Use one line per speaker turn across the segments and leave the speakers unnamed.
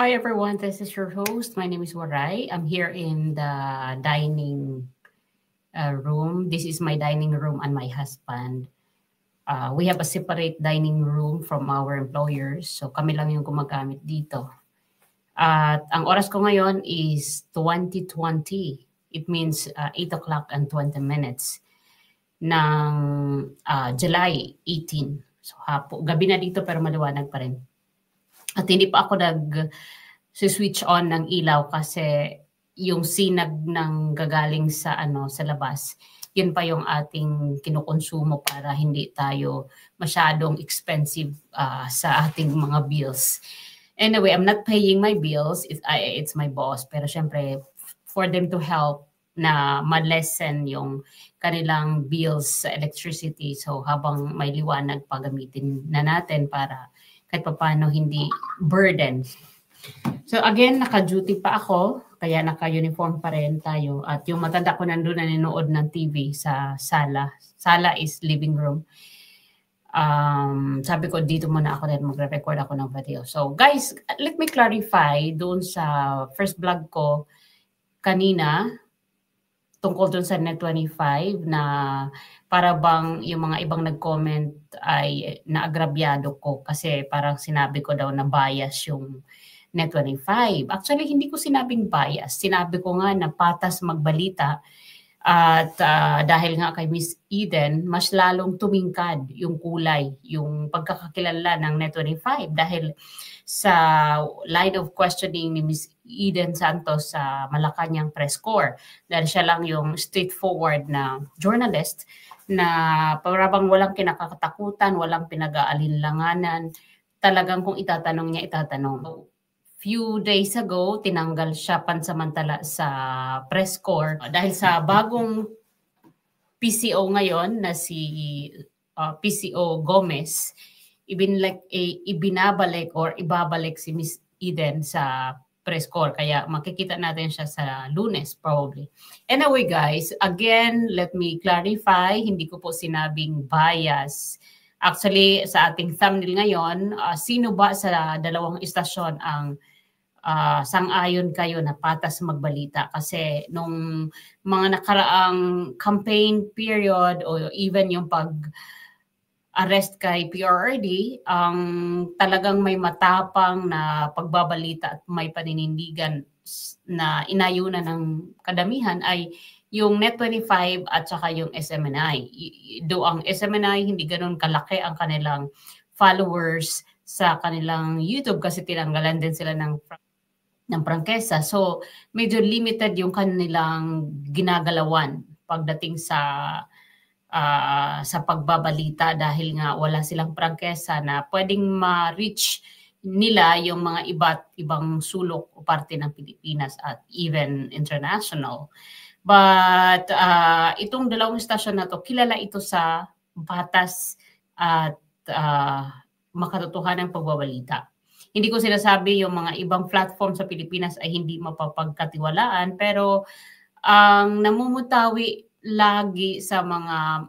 Hi everyone, this is your host. My name is Waray. I'm here in the dining room. This is my dining room and my husband. We have a separate dining room from our employers. So kami lang yung gumagamit dito. At ang oras ko ngayon is 20:20. It means 8 o'clock and 20 minutes ng July 18. So gabi na dito pero maliwanag pa rin. At hindi pa ako nag-switch on ng ilaw kasi yung sinag ng gagaling sa sa labas, yun pa yung ating kinukonsumo para hindi tayo masyadong expensive sa ating mga bills. Anyway, I'm not paying my bills. It's my boss. Pero syempre, for them to help na ma-lessen yung kanilang bills sa electricity. So habang may liwanag, pagamitin na natin para kahit pa paano hindi burden. So again, naka-duty pa ako, kaya naka-uniform pa rin tayo. At yung matanda ko nandun na nanood ng TV sa sala. Sala is living room. Sabi ko, dito muna ako dahil magre-record ako ng video. So guys, let me clarify doon sa first vlog ko kanina, tungkol doon sa Net25 na para bang yung mga ibang nag-comment ay naagrabyado ko kasi parang sinabi ko daw na bias yung Net25. Actually, hindi ko sinabing bias. Sinabi ko nga na patas magbalita at dahil nga kay Miss Eden, mas lalong tumingkad yung kulay, yung pagkakakilala ng Net25 dahil sa line of questioning ni Miss Eden Santos sa Malacanang press corps. Dahil siya lang yung straightforward na journalist na parang walang kinakatakutan, walang pinag-aalinlanganan. Talagang kung itatanong niya, itatanong. Few days ago, tinanggal siya pansamantala sa press corps dahil sa bagong PCO ngayon na si PCO Gomez, ibinabalik or ibabalik si Miss Eden sa press corps. Kaya makikita natin siya sa Lunes probably. Anyway guys, again, let me clarify, hindi ko po sinabing bias. Actually, sa ating thumbnail ngayon, sino ba sa dalawang istasyon ang sang-ayon kayo na patas magbalita? Kasi nung mga nakaraang campaign period o even yung pag-arrest kay PRRD, ang talagang may matapang na pagbabalita at may paninindigan na inayunan ng kadamihan ay yung Net25 at saka yung SMNI. Do ang SMNI hindi ganoon kalaki ang kanilang followers sa kanilang YouTube kasi tinanggalan din sila ng prangkesa. So medyo limited yung kanilang ginagalawan pagdating sa pagbabalita dahil nga wala silang prangkesa na pwedeng ma-reach nila yung mga iba't ibang sulok o parte ng Pilipinas at even international. But itong dalawang istasyon na to, kilala ito sa patas at makatotohanan ng pagbabalita. Hindi ko sinasabi yung mga ibang platform sa Pilipinas ay hindi mapapagkatiwalaan, pero ang namumutawi lagi sa mga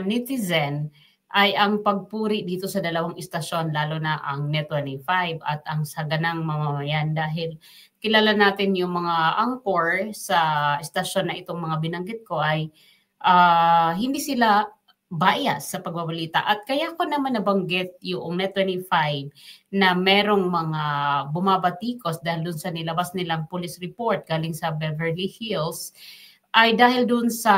netizen ay ang pagpuri dito sa dalawang istasyon, lalo na ang Net25 at ang saganang mamamayan dahil kilala natin yung mga anchor sa istasyon na itong mga binanggit ko ay hindi sila bias sa pagbabalita. At kaya ko naman nabanggit yung Net25 na merong mga bumabatikos dahil dun sa nilabas nilang police report galing sa Beverly Hills ay dahil dun sa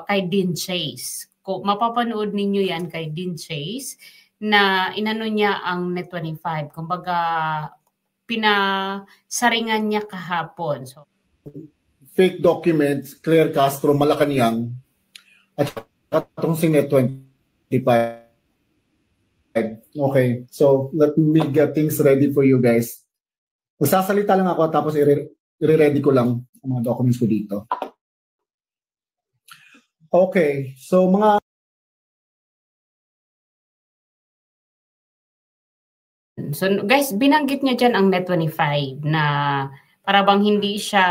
kay Dean Chase. Kung mapapanood ninyo yan kay Dean Chase na inano niya ang Net25. Kumbaga pinasaringan niya kahapon. So,
fake documents, Claire Castro, Malacanang, at itong si Net25. Okay, so let me get things ready for you guys. Magsasalita lang ako tapos i-ready ko lang ang mga documents ko dito. Okay, so
So guys, binanggit niya dyan ang Net25 na para bang hindi siya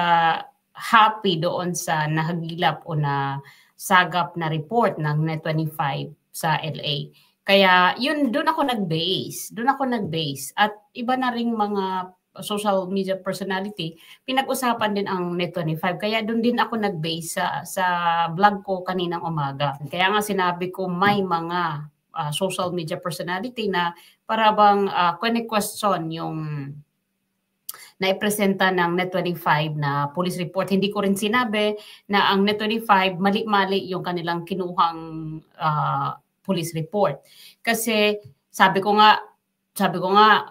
happy doon sa nahagilap o na sagap na report ng Net25 sa LA. Kaya yun, doon ako nag-base. At iba na ring mga social media personality, pinag-usapan din ang Net25. Kaya doon din ako nag-base sa vlog ko kaninang umaga. Kaya nga sinabi ko may mga social media personality na para bang question yung naipresenta ng Net25 na police report. Hindi ko rin sinabi na ang Net25 mali-mali yung kanilang kinuhang police report. Kasi sabi ko nga,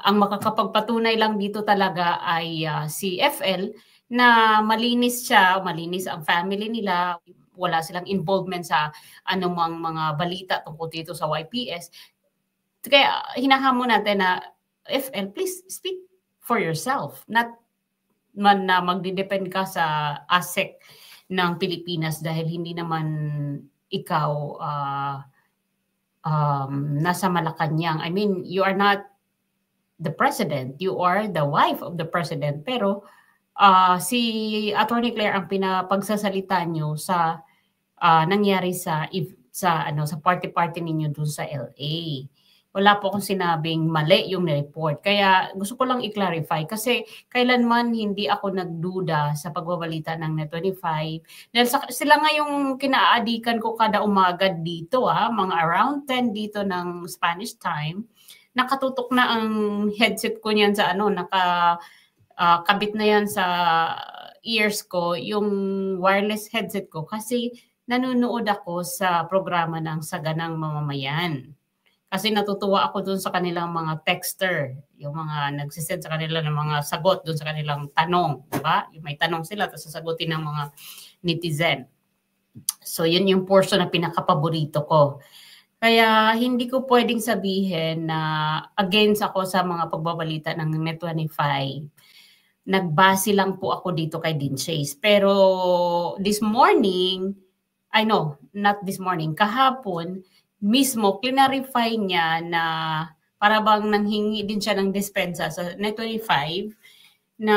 ang makakapagpatunay lang dito talaga ay si FL na malinis siya, malinis ang family nila, wala silang involvement sa anumang mga balita tungkol dito sa YPS. Kaya hinahamon natin na FL, please speak for yourself. Not man na magdidepend ka sa ASEC ng Pilipinas dahil hindi naman ikaw nasa Malacanang. I mean, you are not the president. You are the wife of the president. Pero si Attorney Claire ang pinapagsasalita nyo sa nangyari sa party ninyo dun sa LA. Wala po akong sinabing mali yung report. Kaya gusto ko lang i-clarify kasi kailanman hindi ako nagduda sa pagbabalita ng Net25. Dahil sila nga yung kinaadikan ko kada umaga dito, mga around 10 dito ng Spanish time. Nakatutok na ang headset ko niyan sa kabit na yan sa ears ko, yung wireless headset ko kasi nanonood ako sa programa ng Saganang Mamamayan. Kasi natutuwa ako dun sa kanilang mga texter, yung mga nagsisend sa kanila ng mga sagot dun sa kanilang tanong, diba? Yung may tanong sila, tapos sasagutin ng mga netizen. So yun yung portion na pinakapaborito ko. Kaya hindi ko pwedeng sabihin na against ako sa mga pagbabalita ng Net25. Nagbase lang po ako dito kay Dean Chase. Pero this morning, not this morning, kahapon, mismo, clarify niya na para bang nanghingi din siya ng dispensa sa Net25 na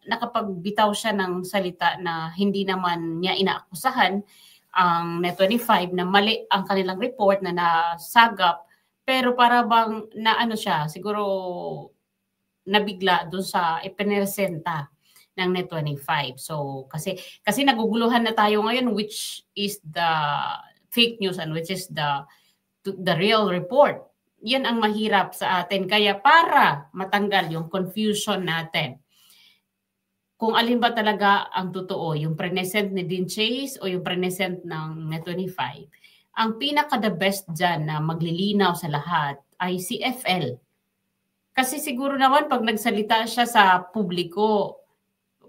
nakapagbitaw siya ng salita na hindi naman niya inaakusahan ang Net25 na mali ang kanilang report na nasagap, pero para bang siya, siguro nabigla doon sa ipinresenta ng Net25. So kasi naguguluhan na tayo ngayon which is the fake news and which is the real report. Yan ang mahirap sa atin. Kaya para matanggal yung confusion natin, kung alin ba talaga ang totoo, yung present ni Dean Chase o yung present ng Net25, ang pinaka-the best dyan na maglilinaw sa lahat ay si FL. Kasi siguro naman pag nagsalita siya sa publiko,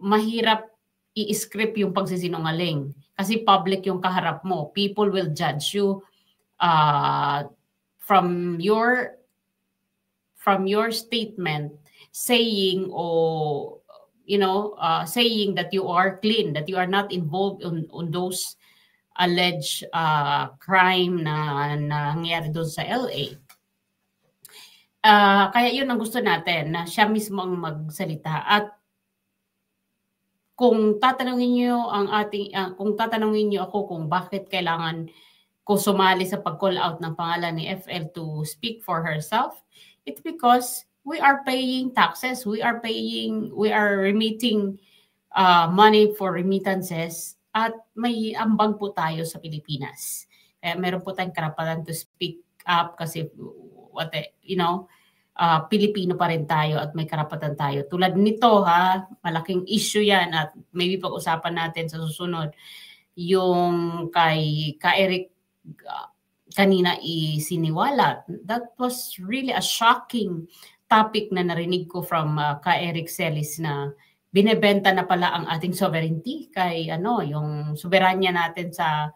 mahirap i-script yung pagsisinungaling. Kasi public yung kaharap mo. People will judge you from your statement saying saying that you are clean, that you are not involved on those alleged crime na nangyari doon sa LA. Kaya yun ang gusto natin, na siya mismo ang magsalita. At kung tatanungin niyo ako kung bakit kailangan ko sumali sa pag-call out ng pangalan ni FL to speak for herself, it's because we are paying taxes, we are remitting money for remittances, at may ambag po tayo sa Pilipinas. Kaya meron po tayong karapatan to speak up kasi Pilipino pa rin tayo at may karapatan tayo. Tulad nito malaking issue yan at maybe pag-usapan natin sa susunod yung kay Eric kanina isiniwalat. That was really a shocking topic na narinig ko from Eric Celis na binebenta na pala ang ating sovereignty kay yung soberanya natin sa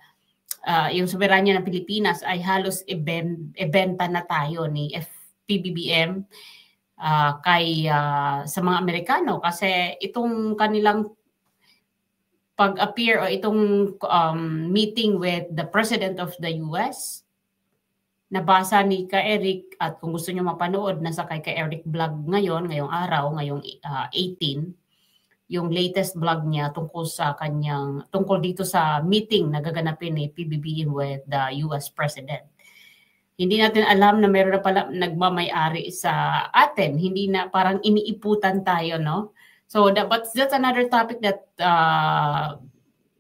yung soberanya ng Pilipinas ay halos ibenta na tayo ni PBBM sa mga Amerikano kasi itong kanilang pag-appear o itong meeting with the President of the US, nabasa ni Ka-Eric, at kung gusto nyo mapanood, nasa kay Ka-Eric vlog ngayong araw, ngayong 18, yung latest vlog niya tungkol dito sa meeting na gaganapin ni PBBM with the US President. Hindi natin alam na meron na pala nagmamay-ari sa atin. Hindi na parang iniiputan tayo, no? So but that's another topic that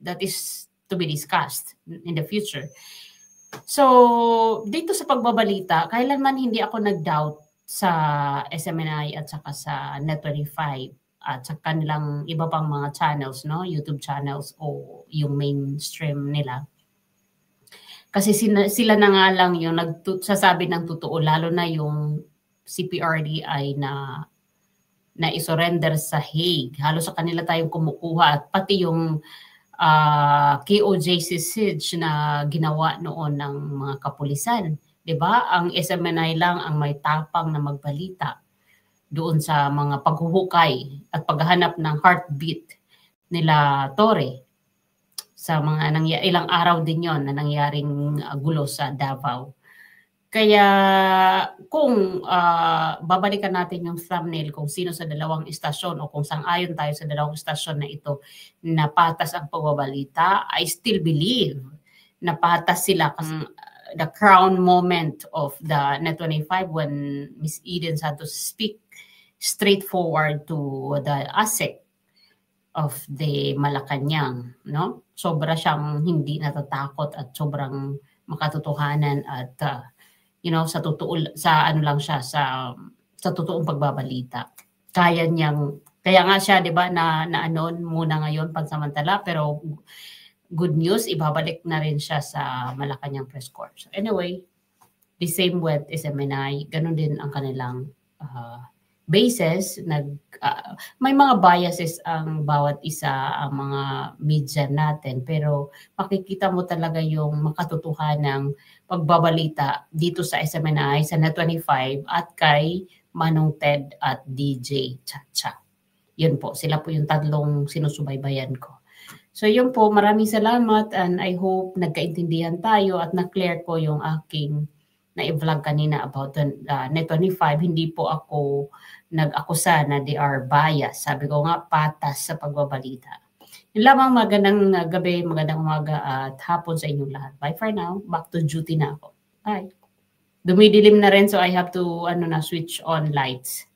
that is to be discussed in the future. So dito sa pagbabalita, kailanman hindi ako nag-doubt sa SMNI at saka sa Net25 at sa kanilang iba pang mga channels, no? YouTube channels o yung mainstream nila. Kasi sila na nga lang yung nagsasabi ng totoo, lalo na yung CPRD ay na isurrender sa Hague. Halos sa kanila tayong kumukuha at pati yung KOJC siege na ginawa noon ng mga kapulisan. 'Di ba? Ang SMNI lang ang may tapang na magbalita doon sa mga paghuhukay at paghahanap ng heartbeat nila Torre. Sa mga ilang araw din yon na nangyaring gulo sa Davao. Kaya kung babalikan natin yung thumbnail kung sino sa dalawang istasyon o kung sang-ayon tayo sa dalawang istasyon na ito na patas ang pagbabalita, I still believe na patas sila kasi the crown moment of the Net25 when Miss Eden Santos speak straightforward to the ASEC of the Malacanang, no? Sobra siyang hindi natatakot at sobrang makatotohanan at sa totoo sa ano lang siya sa totoong pagbabalita. Kaya nga siya 'di ba na anon muna ngayon pansamantala pero good news ibabalik na rin siya sa Malacanang press corps. So anyway, the same with SMNI, ganun din ang kanilang bases, may mga biases ang bawat isa ang mga media natin pero makikita mo talaga yung makatotohanang pagbabalita dito sa SMNI, sa Net25 at kay Manong Ted at DJ Chacha. Yun po, sila po yung tatlong sinusubaybayan ko. So yun po, maraming salamat and I hope nagkaintindihan tayo at na-clear ko yung aking na-vlog kanina about Net25. Hindi po ako nag-akusa na they are biased. Sabi ko nga, patas sa pagbabalita. Yun lamang, magandang gabi, magandang umaga at hapon sa inyong lahat. Bye for now. Back to duty na ako. Bye. Dumidilim na rin so I have to switch on lights.